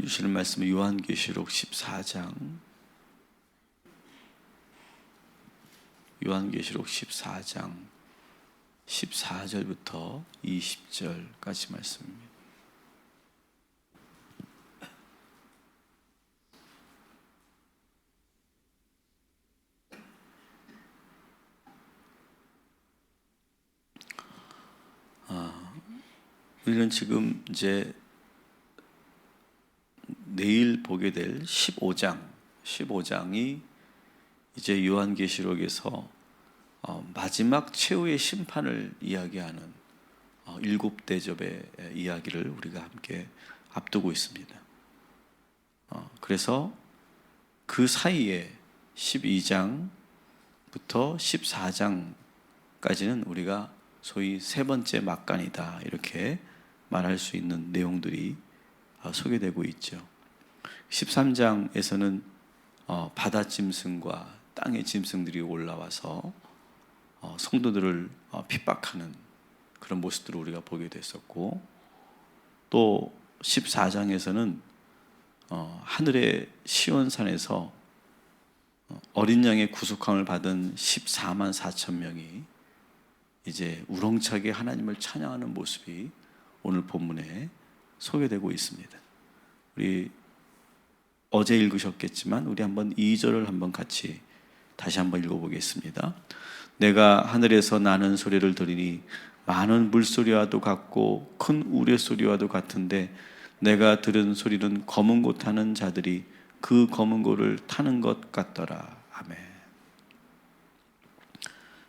주시는 말씀은 요한계시록 14장, 요한계시록 14장 14절부터 20절까지 말씀입니다. 우리는 지금 이제 내일 보게 될 15장이 이제 요한계시록에서 마지막 최후의 심판을 이야기하는 일곱 대접의 이야기를 우리가 함께 앞두고 있습니다. 그래서 그 사이에 12장부터 14장까지는 우리가 소위 세 번째 막간이다 이렇게 말할 수 있는 내용들이 소개되고 있죠. 13장에서는 바다 짐승과 땅의 짐승들이 올라와서 성도들을 핍박하는 그런 모습들을 우리가 보게 됐었고, 또 14장에서는 하늘의 시온산에서 어린 양의 구속함을 받은 14만 4천 명이 이제 우렁차게 하나님을 찬양하는 모습이 오늘 본문에 소개되고 있습니다. 우리 어제 읽으셨겠지만 우리 한번 2절을 한번 같이 다시 한번 읽어보겠습니다. 내가 하늘에서 나는 소리를 들으니 많은 물소리와도 같고 큰 우레소리와도 같은데 내가 들은 소리는 검은 고 타는 자들이 그 검은 고를 타는 것 같더라. 아멘.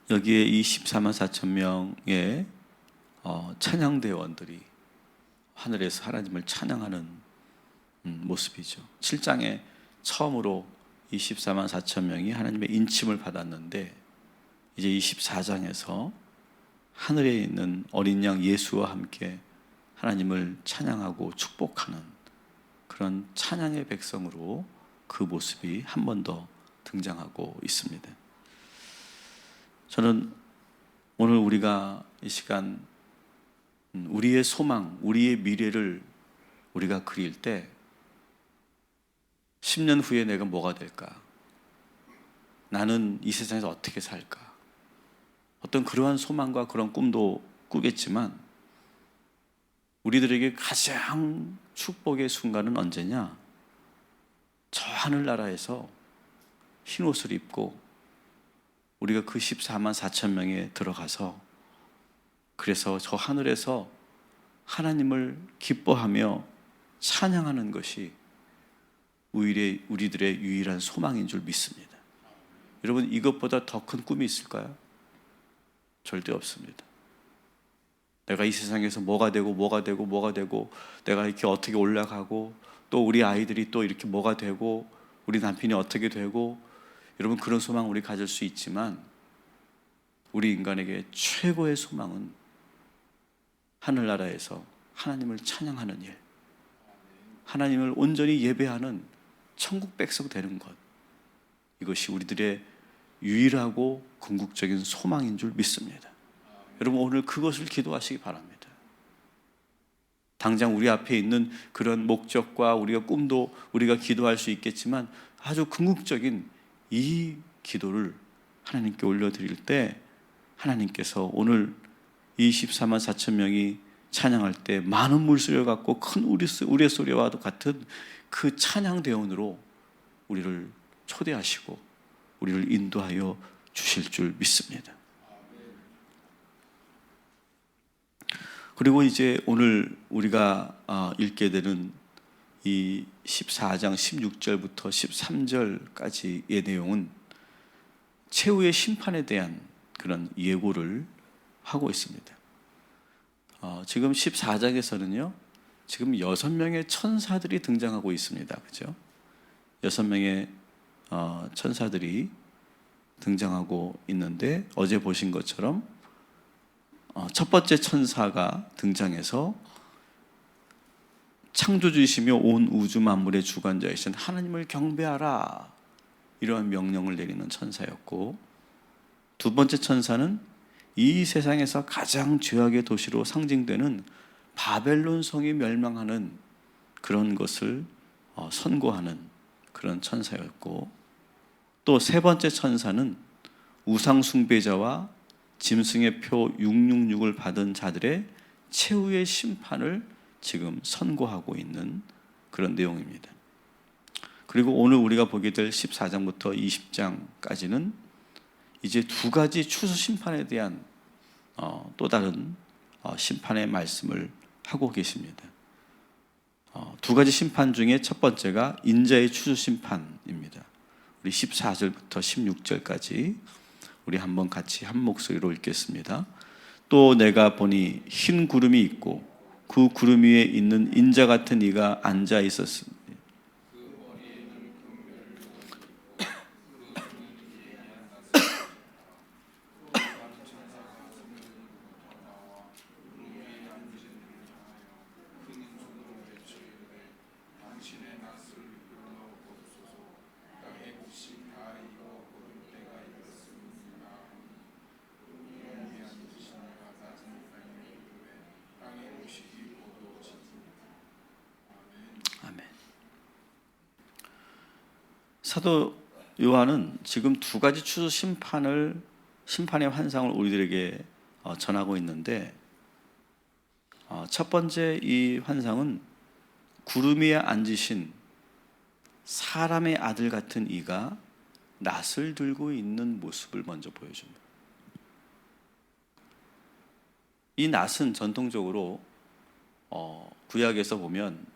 여기에 이 14만 4천 명의 찬양대원들이 하늘에서 하나님을 찬양하는 모습이죠. 7장에 처음으로 이 14만 4천 명이 하나님의 인침을 받았는데, 이제 이 14장에서 하늘에 있는 어린 양 예수와 함께 하나님을 찬양하고 축복하는 그런 찬양의 백성으로 그 모습이 한 번 더 등장하고 있습니다. 저는 오늘 우리가 이 시간 우리의 소망, 우리의 미래를 우리가 그릴 때 10년 후에 내가 뭐가 될까? 나는 이 세상에서 어떻게 살까? 어떤 그러한 소망과 그런 꿈도 꾸겠지만 우리들에게 가장 축복의 순간은 언제냐? 저 하늘나라에서 흰 옷을 입고 우리가 그 14만 4천 명에 들어가서, 그래서 저 하늘에서 하나님을 기뻐하며 찬양하는 것이 우리들의 유일한 소망인 줄 믿습니다. 여러분, 이것보다 더 큰 꿈이 있을까요? 절대 없습니다. 내가 이 세상에서 뭐가 되고 내가 이렇게 어떻게 올라가고 또 우리 아이들이 또 이렇게 뭐가 되고 우리 남편이 어떻게 되고, 여러분 그런 소망 우리 가질 수 있지만 우리 인간에게 최고의 소망은 하늘나라에서 하나님을 찬양하는 일, 하나님을 온전히 예배하는 천국 백성 되는 것, 이것이 우리들의 유일하고 궁극적인 소망인 줄 믿습니다. 여러분 오늘 그것을 기도하시기 바랍니다. 당장 우리 앞에 있는 그런 목적과 우리가 꿈도 우리가 기도할 수 있겠지만 아주 궁극적인 이 기도를 하나님께 올려드릴 때 하나님께서 오늘 이 14만 4천 명이 찬양할 때 많은 물소리와 같고 큰 우레소리와도 같은 그 찬양대원으로 우리를 초대하시고 우리를 인도하여 주실 줄 믿습니다. 그리고 이제 오늘 우리가 읽게 되는 이 14장 16절부터 13절까지의 내용은 최후의 심판에 대한 그런 예고를 하고 있습니다. 지금 14장에서는요, 지금 6명의 천사들이 등장하고 있습니다. 그죠? 6명의 천사들이 등장하고 있는데, 어제 보신 것처럼 첫 번째 천사가 등장해서 창조주이시며 온 우주 만물의 주관자이신 하나님을 경배하라, 이러한 명령을 내리는 천사였고, 두 번째 천사는 이 세상에서 가장 죄악의 도시로 상징되는 바벨론 성이 멸망하는 그런 것을 선고하는 그런 천사였고, 또 세 번째 천사는 우상 숭배자와 짐승의 표 666을 받은 자들의 최후의 심판을 지금 선고하고 있는 그런 내용입니다. 그리고 오늘 우리가 보게 될 14장부터 20장까지는 이제 두 가지 추수 심판에 대한 또 다른 심판의 말씀을 하고 계십니다. 두 가지 심판 중에 첫 번째가 인자의 추수 심판입니다. 우리 14절부터 16절까지 우리 한번 같이 한 목소리로 읽겠습니다. 또 내가 보니 흰 구름이 있고 그 구름 위에 있는 인자 같은 이가 앉아 있었으니 사도 요한은 지금 두 가지 추수 심판의 환상을 우리들에게 전하고 있는데, 첫 번째 이 환상은 구름 위에 앉으신 사람의 아들 같은 이가 낫을 들고 있는 모습을 먼저 보여줍니다. 이 낫은 전통적으로 구약에서 보면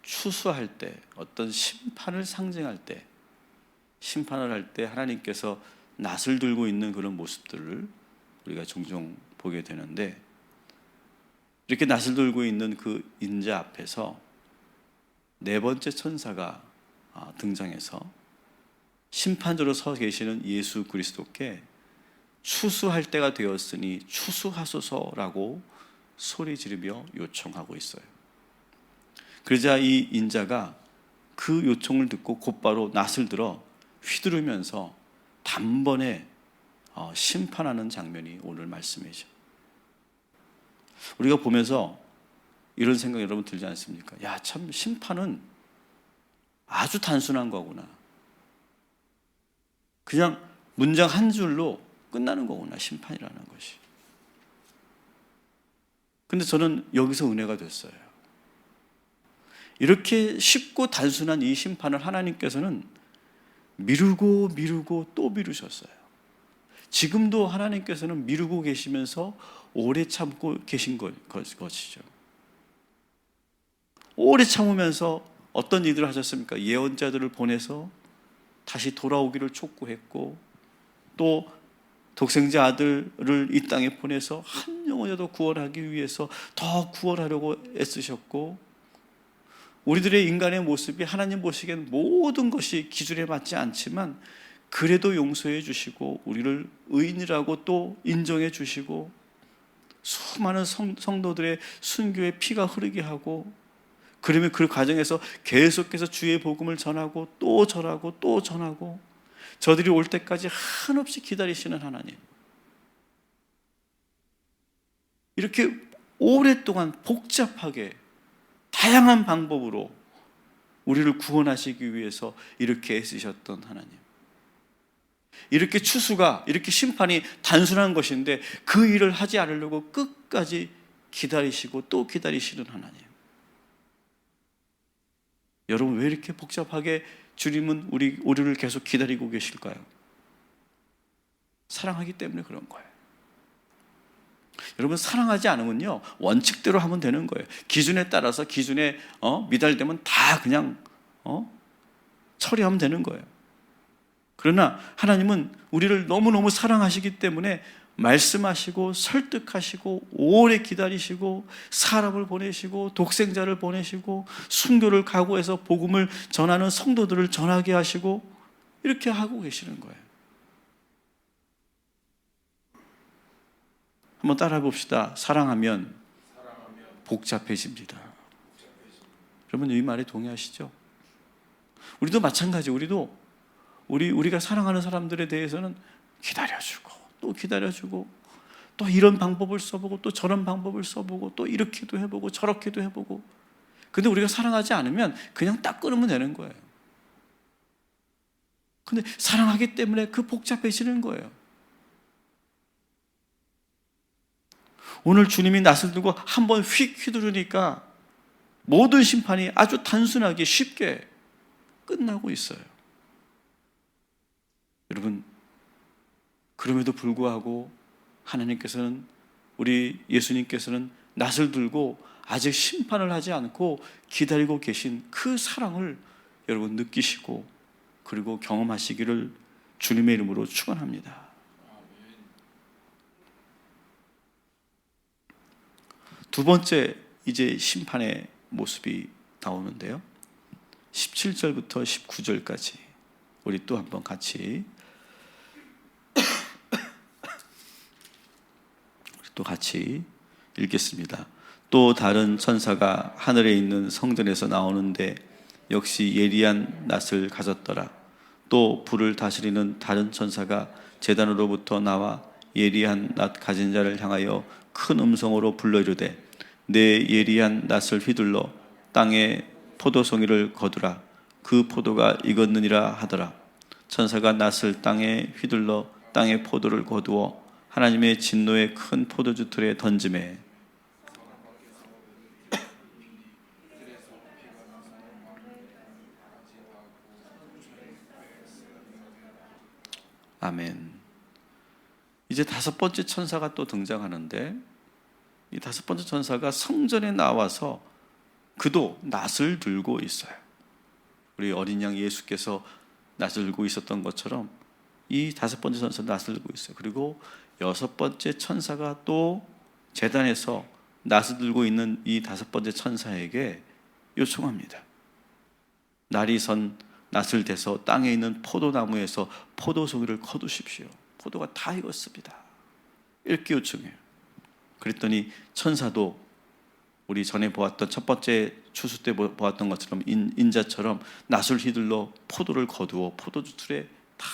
추수할 때, 어떤 심판을 상징할 때, 심판을 할 때 하나님께서 낫을 들고 있는 그런 모습들을 우리가 종종 보게 되는데, 이렇게 낫을 들고 있는 그 인자 앞에서 네 번째 천사가 등장해서 심판자로 서 계시는 예수 그리스도께 추수할 때가 되었으니 추수하소서라고 소리 지르며 요청하고 있어요. 그러자 이 인자가 그 요청을 듣고 곧바로 낫을 들어 휘두르면서 단번에 심판하는 장면이 오늘 말씀이죠. 우리가 보면서 이런 생각 여러분 들지 않습니까? 야, 참 심판은 아주 단순한 거구나. 그냥 문장 한 줄로 끝나는 거구나, 심판이라는 것이. 근데 저는 여기서 은혜가 됐어요. 이렇게 쉽고 단순한 이 심판을 하나님께서는 미루고 또 미루셨어요. 지금도 하나님께서는 미루고 계시면서 오래 참고 계신 것이죠. 오래 참으면서 어떤 일들을 하셨습니까? 예언자들을 보내서 다시 돌아오기를 촉구했고, 또 독생자 아들을 이 땅에 보내서 한 영혼이라도 구원하기 위해서 더 구원하려고 애쓰셨고, 우리들의 인간의 모습이 하나님 보시기엔 모든 것이 기준에 맞지 않지만 그래도 용서해 주시고 우리를 의인이라고 또 인정해 주시고 수많은 성도들의 순교의 피가 흐르게 하고, 그러면 그 과정에서 계속해서 주의 복음을 전하고 또 전하고 또 전하고 저들이 올 때까지 한없이 기다리시는 하나님, 이렇게 오랫동안 복잡하게 다양한 방법으로 우리를 구원하시기 위해서 이렇게 애쓰셨던 하나님, 이렇게 추수가, 이렇게 심판이 단순한 것인데 그 일을 하지 않으려고 끝까지 기다리시고 또 기다리시는 하나님, 여러분 왜 이렇게 복잡하게 주님은 우리를 계속 기다리고 계실까요? 사랑하기 때문에 그런 거예요. 여러분, 사랑하지 않으면요 원칙대로 하면 되는 거예요. 기준에 따라서 기준에 미달되면 다 그냥 처리하면 되는 거예요. 그러나 하나님은 우리를 너무너무 사랑하시기 때문에 말씀하시고 설득하시고 오래 기다리시고 사람을 보내시고 독생자를 보내시고 순교를 각오해서 복음을 전하는 성도들을 전하게 하시고 이렇게 하고 계시는 거예요. 한번 따라해 봅시다. 사랑하면 복잡해집니다. 여러분 이 말에 동의하시죠? 우리도 마찬가지. 우리가 사랑하는 사람들에 대해서는 기다려주고 또 기다려주고 또 이런 방법을 써보고 또 저런 방법을 써보고 또 이렇게도 해보고 저렇게도 해보고, 근데 우리가 사랑하지 않으면 그냥 딱 끊으면 되는 거예요. 근데 사랑하기 때문에 그 복잡해지는 거예요. 오늘 주님이 낯을 들고 한번 휙 휘두르니까 모든 심판이 아주 단순하게 쉽게 끝나고 있어요. 여러분, 그럼에도 불구하고 하나님께서는, 우리 예수님께서는 낯을 들고 아직 심판을 하지 않고 기다리고 계신 그 사랑을 여러분 느끼시고 그리고 경험하시기를 주님의 이름으로 축원합니다. 두 번째 이제 심판의 모습이 나오는데요. 17절부터 19절까지 우리 또 한번 같이 읽겠습니다. 또 다른 천사가 하늘에 있는 성전에서 나오는데 역시 예리한 낫을 가졌더라. 또 불을 다스리는 다른 천사가 제단으로부터 나와 예리한 낫 가진 자를 향하여 큰 음성으로 불러 이르되 내 예리한 낫을 휘둘러 땅에 포도송이를 거두라. 그 포도가 익었느니라 하더라. 천사가 낫을 땅에 휘둘러 땅에 포도를 거두어 하나님의 진노의 큰 포도주 틀에 던지매 아멘. 이제 다섯 번째 천사가 또 등장하는데 이 다섯 번째 천사가 성전에 나와서 그도 낫을 들고 있어요. 우리 어린 양 예수께서 낫을 들고 있었던 것처럼 이 다섯 번째 천사가 낫을 들고 있어요. 그리고 여섯 번째 천사가 또 제단에서 낫을 들고 있는 이 다섯 번째 천사에게 요청합니다. 날이 선 낫을 대서 땅에 있는 포도나무에서 포도송이를 거두십시오. 포도가 다 익었습니다. 이렇게 요청해요. 그랬더니 천사도 우리 전에 보았던 첫 번째 추수 때 보았던 것처럼 인자처럼 낫을 휘둘러 포도를 거두어 포도주 틀에 다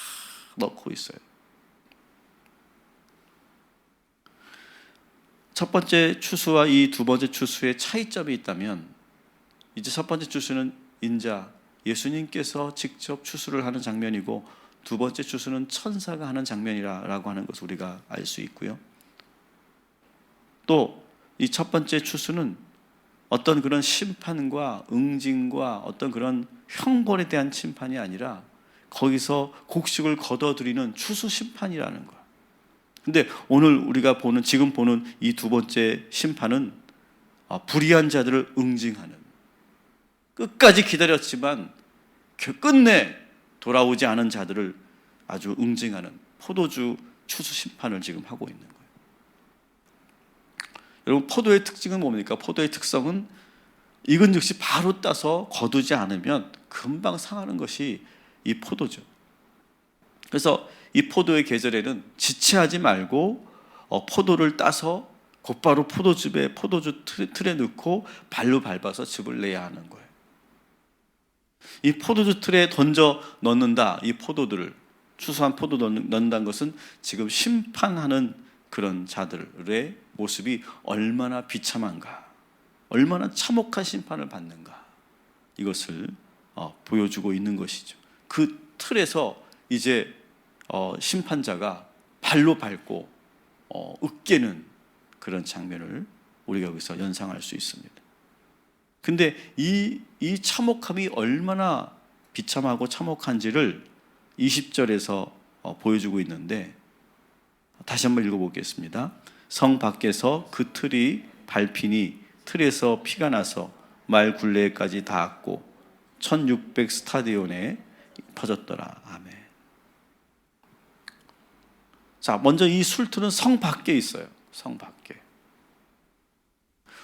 넣고 있어요. 첫 번째 추수와 이 두 번째 추수의 차이점이 있다면 이제 첫 번째 추수는 인자 예수님께서 직접 추수를 하는 장면이고 두 번째 추수는 천사가 하는 장면이라고 하는 것을 우리가 알 수 있고요. 또 이 첫 번째 추수는 어떤 그런 심판과 응징과 어떤 그런 형벌에 대한 심판이 아니라 거기서 곡식을 거둬들이는 추수 심판이라는 거예요. 근데 오늘 우리가 지금 보는 이 두 번째 심판은 불의한 자들을 응징하는, 끝까지 기다렸지만 끝내 돌아오지 않은 자들을 아주 응징하는 포도주 추수 심판을 지금 하고 있는 거예요. 여러분, 포도의 특징은 뭡니까? 포도의 특성은 익은 즉시 바로 따서 거두지 않으면 금방 상하는 것이 이 포도죠. 그래서 이 포도의 계절에는 지체하지 말고 포도를 따서 곧바로 포도주 틀에 넣고 발로 밟아서 즙을 내야 하는 거예요. 이 포도주 틀에 던져 넣는다, 이 포도들을, 추수한 포도 넣는다는 것은 지금 심판하는 그런 자들의 모습이 얼마나 비참한가, 얼마나 참혹한 심판을 받는가, 이것을 보여주고 있는 것이죠. 그 틀에서 이제 심판자가 발로 밟고 으깨는 그런 장면을 우리가 여기서 연상할 수 있습니다. 근데 이 참혹함이 얼마나 비참하고 참혹한지를 20절에서 보여주고 있는데 다시 한번 읽어보겠습니다. 성 밖에서 그 틀이 밟히니 틀에서 피가 나서 말 굴레까지 닿았고 1600 스타디온에 퍼졌더라. 아멘. 자, 먼저 이 술틀은 성 밖에 있어요. 성 밖에.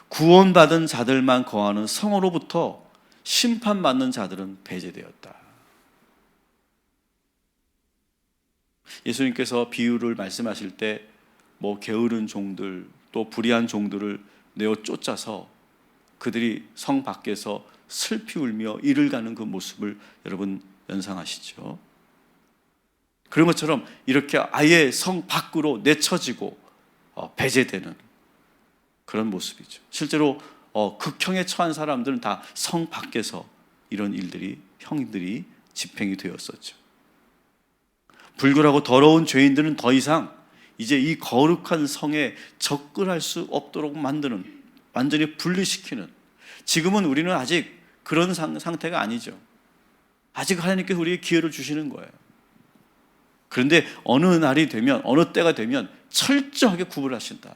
구원받은 자들만 거하는 성으로부터 심판받는 자들은 배제되었다. 예수님께서 비유를 말씀하실 때 게으른 종들, 또 불의한 종들을 내어 쫓아서 그들이 성 밖에서 슬피 울며 이를 가는 그 모습을 여러분 연상하시죠? 그런 것처럼 이렇게 아예 성 밖으로 내쳐지고 배제되는 그런 모습이죠. 실제로 극형에 처한 사람들은 다 성 밖에서 이런 형들이 집행이 되었었죠. 불결하고 더러운 죄인들은 더 이상 이제 이 거룩한 성에 접근할 수 없도록 만드는, 완전히 분리시키는, 지금은 우리는 아직 그런 상태가 아니죠. 아직 하나님께서 우리에게 기회를 주시는 거예요. 그런데 어느 날이 되면, 어느 때가 되면 철저하게 구분하신다.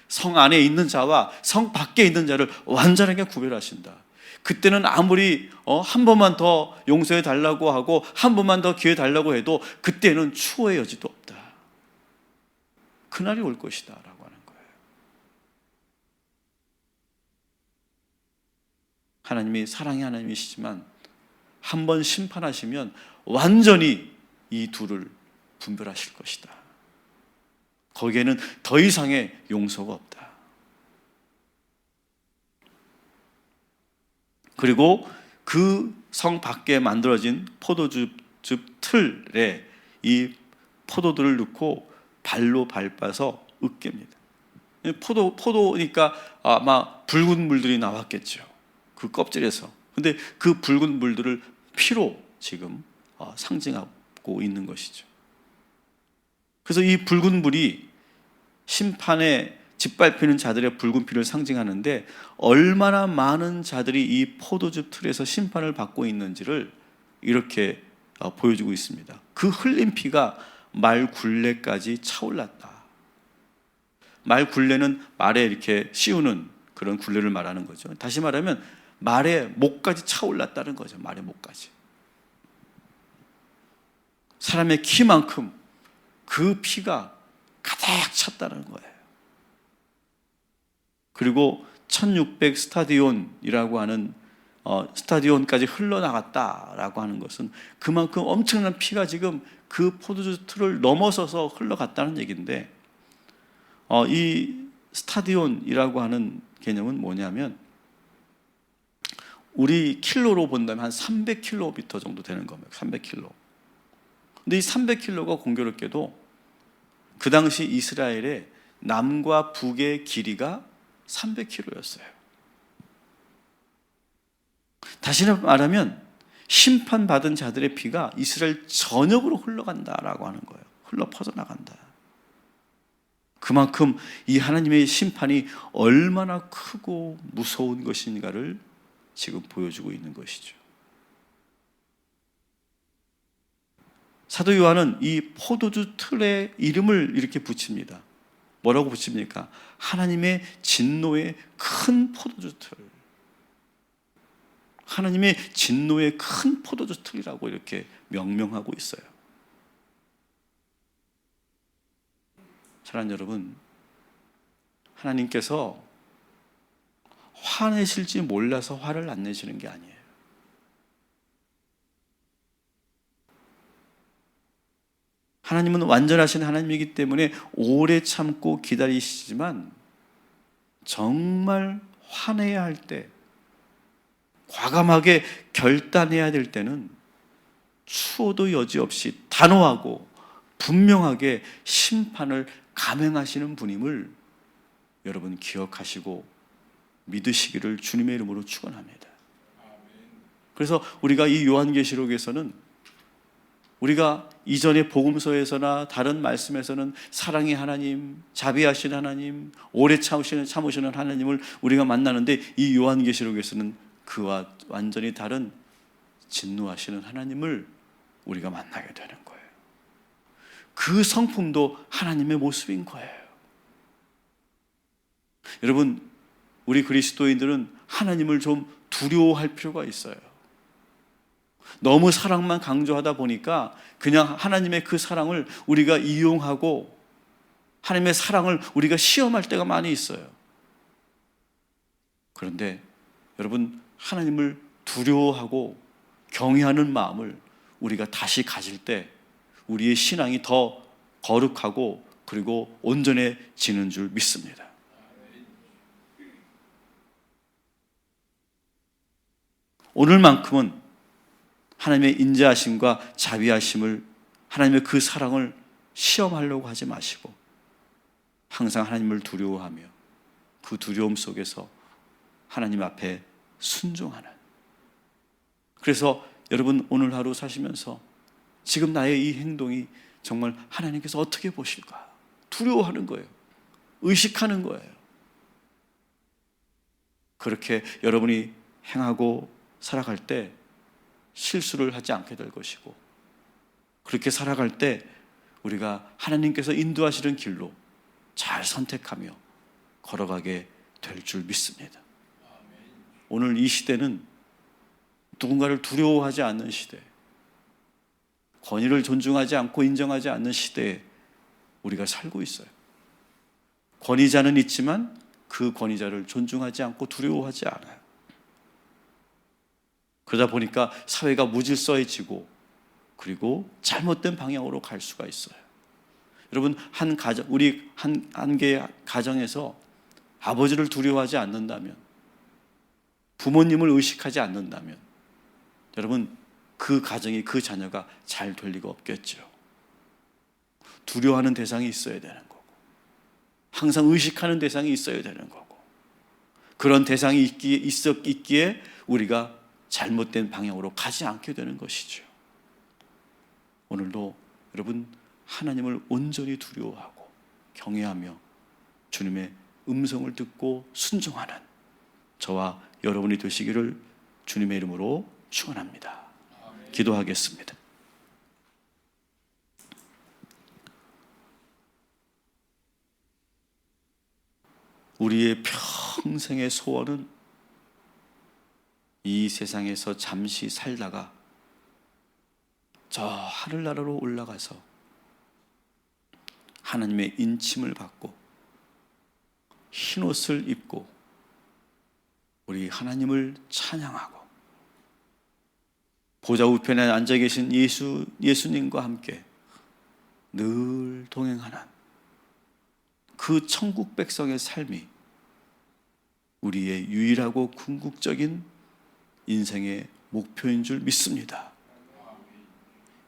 성 안에 있는 자와 성 밖에 있는 자를 완전하게 구별하신다. 그때는 아무리 한 번만 더 용서해 달라고 하고 한 번만 더 기회 달라고 해도 그때는 추호의 여지도 없다. 그날이 올 것이다 라고 하는 거예요. 하나님이 사랑의 하나님이시지만 한 번 심판하시면 완전히 이 둘을 분별하실 것이다. 거기에는 더 이상의 용서가 없다. 그리고 그 성 밖에 만들어진 포도즙 틀에 이 포도들을 넣고 발로 밟아서 으깹니다. 포도니까 아마 붉은 물들이 나왔겠죠. 그 껍질에서. 근데 그 붉은 물들을 피로 지금 상징하고 있는 것이죠. 그래서 이 붉은 물이 심판에 짓밟히는 자들의 붉은 피를 상징하는데, 얼마나 많은 자들이 이 포도즙 틀에서 심판을 받고 있는지를 이렇게 보여주고 있습니다. 그 흘린 피가 말 굴레까지 차올랐다. 말 굴레는 말에 이렇게 씌우는 그런 굴레를 말하는 거죠. 다시 말하면 말의 목까지 차올랐다는 거죠. 말의 목까지. 사람의 키만큼 그 피가 가득 찼다는 거예요. 그리고 1600 스타디온이라고 하는 스타디온까지 흘러나갔다라고 하는 것은 그만큼 엄청난 피가 지금 그 포도주 틀을 넘어서서 흘러갔다는 얘기인데, 이 스타디온이라고 하는 개념은 뭐냐면 우리 킬로로 본다면 한 300km 정도 되는 겁니다. 300km. 근데 이 300km가 공교롭게도 그 당시 이스라엘의 남과 북의 길이가 300km였어요. 다시 말하면 심판받은 자들의 피가 이스라엘 전역으로 흘러간다라고 하는 거예요. 흘러 퍼져나간다. 그만큼 이 하나님의 심판이 얼마나 크고 무서운 것인가를 지금 보여주고 있는 것이죠. 사도 요한은 이 포도주 틀에 이름을 이렇게 붙입니다. 뭐라고 붙입니까? 하나님의 진노의 큰 포도주 틀. 하나님의 진노의 큰 포도주 틀이라고 이렇게 명명하고 있어요. 사랑하는 여러분, 하나님께서 화내실지 몰라서 화를 안 내시는 게 아니에요. 하나님은 완전하신 하나님이기 때문에 오래 참고 기다리시지만 정말 화내야 할 때, 과감하게 결단해야 될 때는 추호도 여지없이 단호하고 분명하게 심판을 감행하시는 분임을 여러분 기억하시고 믿으시기를 주님의 이름으로 축원합니다. 그래서 우리가 이 요한계시록에서는, 우리가 이전의 복음서에서나 다른 말씀에서는 사랑의 하나님, 자비하신 하나님, 오래 참으시는 하나님을 우리가 만나는데, 이 요한계시록에서는 그와 완전히 다른 진노하시는 하나님을 우리가 만나게 되는 거예요. 그 성품도 하나님의 모습인 거예요. 여러분, 우리 그리스도인들은 하나님을 좀 두려워할 필요가 있어요. 너무 사랑만 강조하다 보니까 그냥 하나님의 그 사랑을 우리가 이용하고 하나님의 사랑을 우리가 시험할 때가 많이 있어요. 그런데 여러분, 하나님을 두려워하고 경외하는 마음을 우리가 다시 가질 때 우리의 신앙이 더 거룩하고 그리고 온전해지는 줄 믿습니다. 오늘만큼은 하나님의 인자하심과 자비하심을, 하나님의 그 사랑을 시험하려고 하지 마시고 항상 하나님을 두려워하며 그 두려움 속에서 하나님 앞에 순종하는. 그래서 여러분 오늘 하루 사시면서 지금 나의 이 행동이 정말 하나님께서 어떻게 보실까 두려워하는 거예요. 의식하는 거예요. 그렇게 여러분이 행하고 살아갈 때 실수를 하지 않게 될 것이고, 그렇게 살아갈 때 우리가 하나님께서 인도하시는 길로 잘 선택하며 걸어가게 될 줄 믿습니다. 오늘 이 시대는 누군가를 두려워하지 않는 시대, 권위를 존중하지 않고 인정하지 않는 시대에 우리가 살고 있어요. 권위자는 있지만 그 권위자를 존중하지 않고 두려워하지 않아요. 그러다 보니까 사회가 무질서해지고 그리고 잘못된 방향으로 갈 수가 있어요. 여러분, 우리 한 개의 가정에서 아버지를 두려워하지 않는다면, 부모님을 의식하지 않는다면, 여러분 그 가정이, 그 자녀가 잘 될 리가 없겠죠. 두려워하는 대상이 있어야 되는 거고, 항상 의식하는 대상이 있어야 되는 거고, 그런 대상이 있기에 우리가 잘못된 방향으로 가지 않게 되는 것이죠. 오늘도 여러분 하나님을 온전히 두려워하고 경외하며 주님의 음성을 듣고 순종하는 저와 여러분이 되시기를 주님의 이름으로 축원합니다. 기도하겠습니다. 우리의 평생의 소원은 이 세상에서 잠시 살다가 저 하늘나라로 올라가서 하나님의 인침을 받고 흰옷을 입고 우리 하나님을 찬양하고 보좌 우편에 앉아 계신 예수님과 함께 늘 동행하는 그 천국 백성의 삶이 우리의 유일하고 궁극적인 인생의 목표인 줄 믿습니다.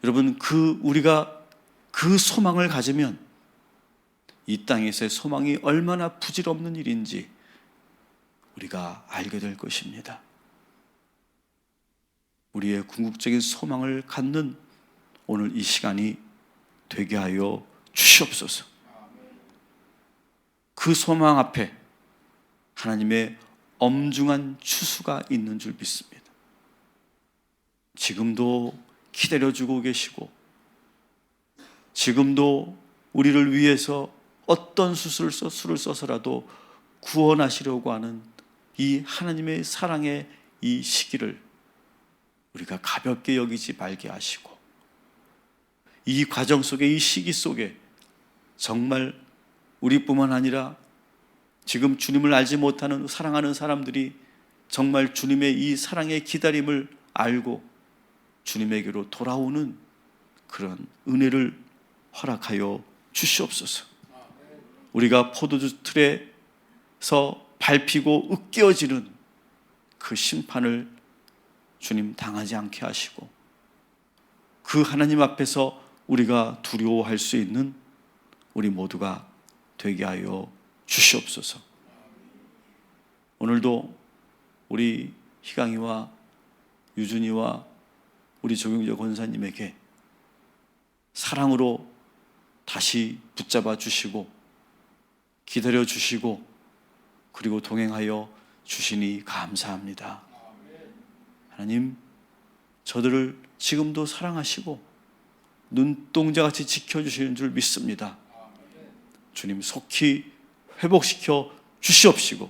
여러분, 우리가 그 소망을 가지면 이 땅에서의 소망이 얼마나 부질없는 일인지 우리가 알게 될 것입니다. 우리의 궁극적인 소망을 갖는 오늘 이 시간이 되게 하여 주시옵소서. 그 소망 앞에 하나님의 엄중한 추수가 있는 줄 믿습니다. 지금도 기다려주고 계시고, 지금도 우리를 위해서 어떤 수를 써서라도 구원하시려고 하는 이 하나님의 사랑의 이 시기를 우리가 가볍게 여기지 말게 하시고, 이 과정 속에, 이 시기 속에 정말 우리뿐만 아니라 지금 주님을 알지 못하는 사랑하는 사람들이 정말 주님의 이 사랑의 기다림을 알고 주님에게로 돌아오는 그런 은혜를 허락하여 주시옵소서. 우리가 포도주 틀에서 밟히고 으깨어지는 그 심판을 주님 당하지 않게 하시고, 그 하나님 앞에서 우리가 두려워할 수 있는 우리 모두가 되게 하여 주시옵소서. 오늘도 우리 희강이와 유준이와 우리 조경재 권사님에게 사랑으로 다시 붙잡아 주시고 기다려 주시고 그리고 동행하여 주시니 감사합니다. 하나님, 저들을 지금도 사랑하시고 눈동자같이 지켜주시는 줄 믿습니다. 주님, 속히 회복시켜 주시옵시고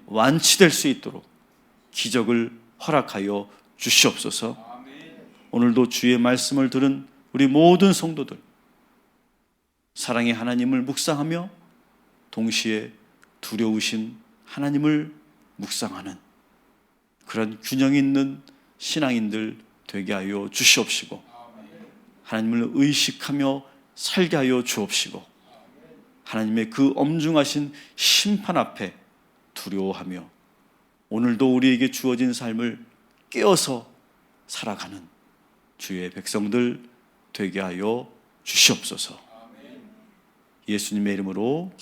완치될 수 있도록 기적을 허락하여 주시옵소서. 오늘도 주의 말씀을 들은 우리 모든 성도들, 사랑의 하나님을 묵상하며 동시에 두려우신 하나님을 묵상하는 그런 균형 있는 신앙인들 되게 하여 주시옵시고, 하나님을 의식하며 살게 하여 주옵시고, 하나님의 그 엄중하신 심판 앞에 두려워하며 오늘도 우리에게 주어진 삶을 깨어서 살아가는 주의 백성들 되게 하여 주시옵소서. 예수님의 이름으로